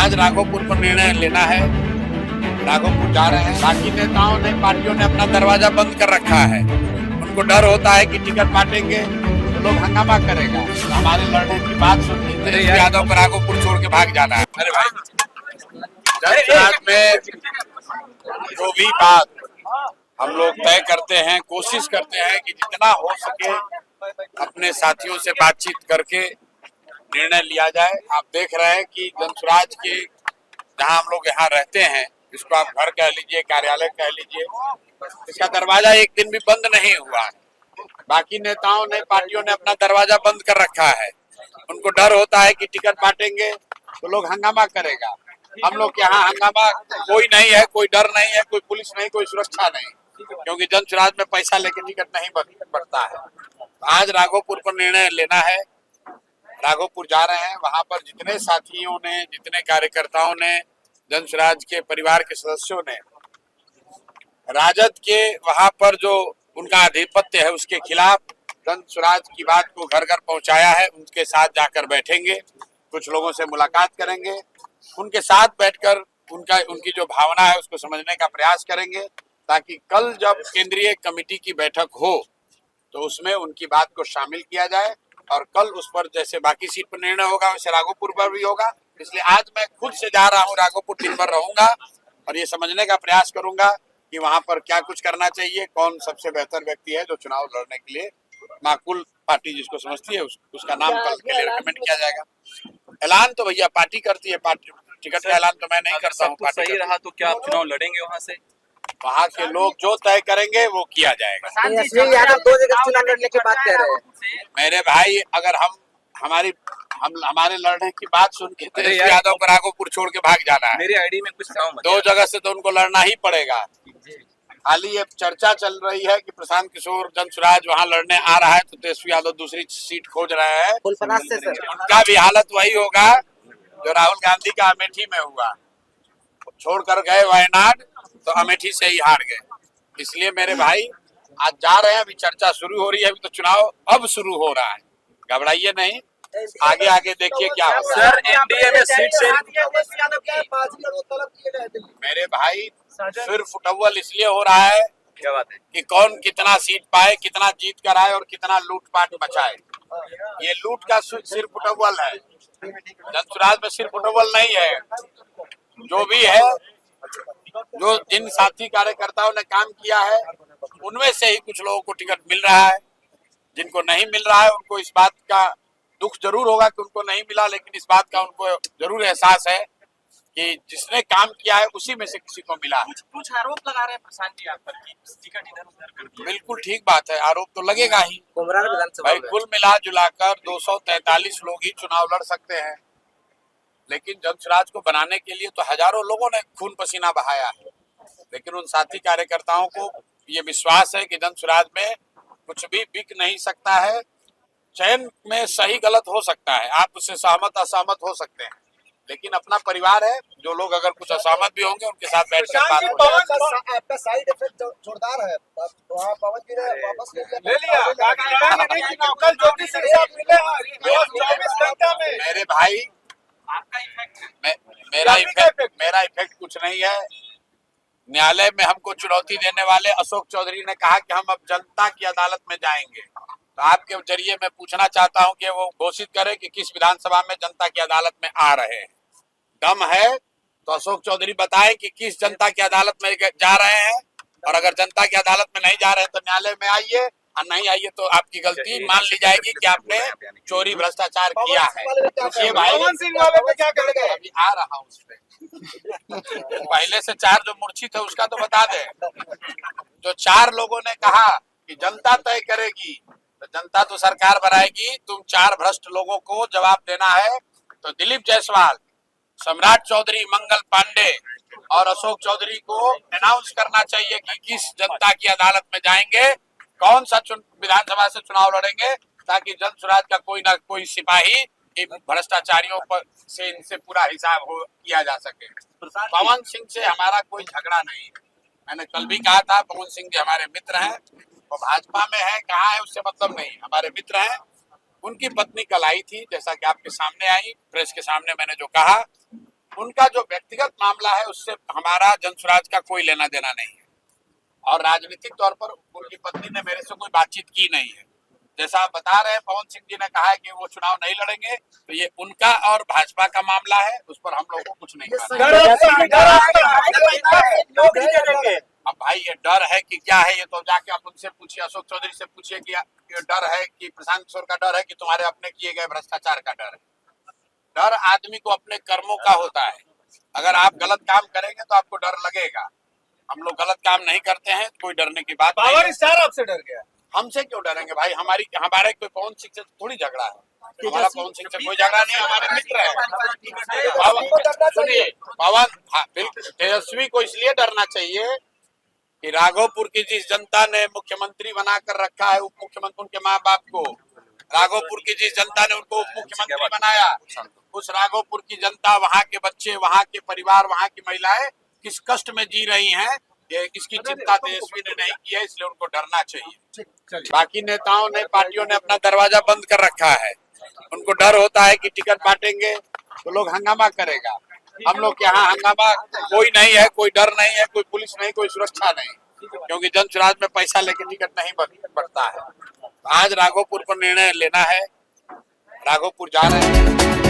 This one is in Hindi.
आज राघोपुर पर निर्णय लेना है। राघोपुर जा रहे हैं। बाकी नेताओं ने, पार्टियों ने अपना दरवाजा बंद कर रखा है। उनको डर होता है कि टिकट बांटेंगे तो लोग हंगामा करेगा। तो हमारे लड़ने की बात सुन के यादव को राघोपुर छोड़ के भाग जाना है। अरे भाई, जनसुराज में जो भी बात हम लोग तय करते हैं, कोशिश करते हैं कि जितना हो सके अपने साथियों से बातचीत करके निर्णय लिया जाए। आप देख रहे हैं कि जनसुराज के जहां हम लोग यहाँ रहते हैं, इसको आप घर कह लीजिए, कार्यालय कह लीजिए, इसका दरवाजा एक दिन भी बंद नहीं हुआ है। बाकी नेताओं ने, पार्टियों ने अपना दरवाजा बंद कर रखा है। उनको डर होता है कि टिकट बांटेंगे तो लोग हंगामा करेगा। हम लोग यहाँ हंगामा कोई नहीं है, कोई डर नहीं है, कोई पुलिस नहीं, कोई सुरक्षा नहीं, क्योंकि जनसुराज में पैसा लेके टिकट नहीं बढ़ता है। आज राघोपुर पर निर्णय लेना है। राघोपुर जा रहे हैं। वहां पर जितने साथियों ने, जितने कार्यकर्ताओं ने, जनसुराज के परिवार के सदस्यों ने राजद के वहां पर जो उनका आधिपत्य है उसके खिलाफ जनसुराज की बात को घर घर पहुंचाया है। उनके साथ जाकर बैठेंगे, कुछ लोगों से मुलाकात करेंगे, उनके साथ बैठकर उनकी जो भावना है उसको समझने का प्रयास करेंगे, ताकि कल जब केंद्रीय कमेटी की बैठक हो तो उसमें उनकी बात को शामिल किया जाए और कल उस पर जैसे बाकी सीट पर निर्णय होगा वैसे राघोपुर पर भी होगा। इसलिए आज मैं खुद से जा रहा हूँ, राघोपुर दिन भर रहूंगा और ये समझने का प्रयास करूंगा कि वहां पर क्या कुछ करना चाहिए, कौन सबसे बेहतर व्यक्ति है जो चुनाव लड़ने के लिए माकूल पार्टी जिसको समझती है उसका नाम कल के लिए रिकमेंड किया जाएगा। ऐलान तो भैया पार्टी करती है, पार्टी टिकट का ऐलान तो मैं नहीं करता हूँ। सही रहा तो क्या आप चुनाव लड़ेंगे वहाँ से? वहाँ के लोग जो तय करेंगे वो किया जाएगा। यादव 2 जगह चुनाव लड़ने की बात कह रहे हैं। मेरे भाई, अगर हमारे लड़ने की बात सुन के तेजस्वी यादव को राघोपुर छोड़ के भाग जाना है। मेरी आईडी में कुछ काम 2 जगह से तो उनको लड़ना ही पड़ेगा। हाल ही ये चर्चा चल रही है कि प्रशांत किशोर जनसुराज वहां लड़ने आ रहा है तो तेजस्वी यादव दूसरी सीट खोज रहे हैं। उनका भी हालत वही होगा जो राहुल गांधी का अमेठी में हुआ, छोड़कर गए वायनाड तो अमेठी से ही हार गए। इसलिए मेरे भाई आज जा रहे हैं, अभी चर्चा शुरू हो रही है, अभी तो चुनाव अब शुरू हो रहा है, घबराइए नहीं, आगे आगे देखिए क्या होगा। सर, एनडीए में सीट से मेरे भाई सिर्फ फुटबॉल इसलिए हो रहा है, क्या बात है, कि कौन कितना सीट पाए, कितना जीत कर आए और कितना लूटपाट बचाए। ये लूट का सिर्फ फुटबॉल है, जनसुराज में सिर्फ फुटबॉल नहीं है। जो भी है, जो जिन साथी कार्यकर्ताओं ने काम किया है उनमें से ही कुछ लोगों को टिकट मिल रहा है, जिनको नहीं मिल रहा है उनको इस बात का दुख जरूर होगा कि उनको नहीं मिला, लेकिन इस बात का उनको जरूर एहसास है कि जिसने काम किया है उसी में से किसी को मिला है। कुछ आरोप लगा रहे हैं प्रशांत जी आप पर कि टिकट इधर उधर कर दिया। बिल्कुल ठीक बात है, आरोप तो लगेगा ही भाई। कुल मिला जुलाकर 243 लोग ही चुनाव लड़ सकते हैं, लेकिन जनसुराज को बनाने के लिए तो हजारों लोगों ने खून पसीना बहाया है। लेकिन उन साथी कार्यकर्ताओं को ये विश्वास है कि जनसुराज में कुछ भी बिक नहीं सकता है। चयन में सही गलत हो सकता है, आप उससे सहमत असहमत हो सकते हैं, लेकिन अपना परिवार है। जो लोग अगर कुछ असहमत भी होंगे उनके साथ बैठकर बात होगी। आपका साइड इफेक्ट जोरदार है, वहाँ पवन जी ने वापस ले लिया। मेरे भाई, मेरा इफेक्ट कुछ नहीं है। न्यायालय में हमको चुनौती देने वाले अशोक चौधरी ने कहा कि हम अब जनता की अदालत में जाएंगे, तो आपके जरिए मैं पूछना चाहता हूं कि वो घोषित करे कि किस विधानसभा में जनता की अदालत में आ रहे हैं। दम है तो अशोक चौधरी बताए कि किस जनता की अदालत में जा रहे हैं, और अगर जनता की अदालत में नहीं जा रहे हैं तो न्यायालय में आइए, और नहीं आइए तो आपकी गलती मान ली जाएगी कि आपने चोरी भ्रष्टाचार किया है। ये भाई अभी आ रहा हूँ उस पे। पहले से 4 जो मूर्छित है उसका तो बता दे। जो 4 लोगों ने कहा कि जनता तय करेगी, तो जनता तो सरकार बनाएगी, तुम 4 भ्रष्ट लोगों को जवाब देना है। तो दिलीप जायसवाल, सम्राट चौधरी, मंगल पांडे और अशोक चौधरी को अनाउंस करना चाहिए कि किस जनता की अदालत में जाएंगे, कौन सा विधानसभा से चुनाव लड़ेंगे, ताकि जनसुराज का कोई ना कोई सिपाही भ्रष्टाचारियों पर से इनसे पूरा हिसाब किया जा सके। पवन सिंह से हमारा कोई झगड़ा नहीं है, मैंने कल भी कहा था, पवन सिंह जी हमारे मित्र हैं, वो भाजपा में है, कहाँ है उससे मतलब नहीं, हमारे मित्र हैं। उनकी पत्नी कल आई थी, जैसा कि आपके सामने आई, प्रेस के सामने मैंने जो कहा, उनका जो व्यक्तिगत मामला है उससे हमारा जनसुराज का कोई लेना देना नहीं है। और राजनीतिक तौर पर उनकी पत्नी ने मेरे से कोई बातचीत की नहीं है। जैसा आप बता रहे हैं, पवन सिंह जी ने कहा है कि वो चुनाव नहीं लड़ेंगे, तो ये उनका और भाजपा का मामला है, उस पर हम लोग को कुछ नहीं कहना। अब भाई ये डर है कि क्या है, ये तो जाके आप उनसे पूछिए, अशोक चौधरी से पूछिए कि ये डर है कि प्रशांत किशोर का डर है कि तुम्हारे अपने किए गए भ्रष्टाचार का डर है। डर आदमी को अपने कर्मों का होता है। अगर आप गलत काम करेंगे तो आपको डर लगेगा। हम लोग गलत काम नहीं करते हैं, कोई डरने की बात नहीं है। पावर स्टार आपसे डर गया? हमसे क्यों डरेंगे भाई? हमारे कोई पवन सिंह से थोड़ी झगड़ा है। हमारा पवन सिंह से कोई झगड़ा नहीं, हमारे मित्र है। सुनिए पवन, हाँ बिल्कुल, तेजस्वी को इसलिए डरना चाहिए कि राघोपुर की जिस जनता ने मुख्यमंत्री बनाकर रखा है, उप मुख्यमंत्री उनके माँ बाप को, राघोपुर की जिस जनता ने उनको उप मुख्यमंत्री बनाया, उस राघोपुर की जनता, वहाँ के बच्चे, वहाँ के परिवार, वहाँ की महिलाएं किस कष्ट में जी रही हैं, ये इसकी चिंता तेजस्वी ने नहीं की है, इसलिए उनको डरना चाहिए। बाकी नेताओं ने, पार्टियों ने अपना दरवाजा बंद कर रखा है। उनको डर होता है कि टिकट बांटेंगे तो लोग हंगामा करेगा। हम लोग के यहाँ हंगामा कोई नहीं है, कोई डर नहीं है, कोई पुलिस नहीं, कोई सुरक्षा नहीं, क्योंकि जनसुराज में पैसा लेके टिकट नहीं बढ़ता है। आज राघोपुर पर निर्णय लेना है, राघोपुर जा रहे हैं।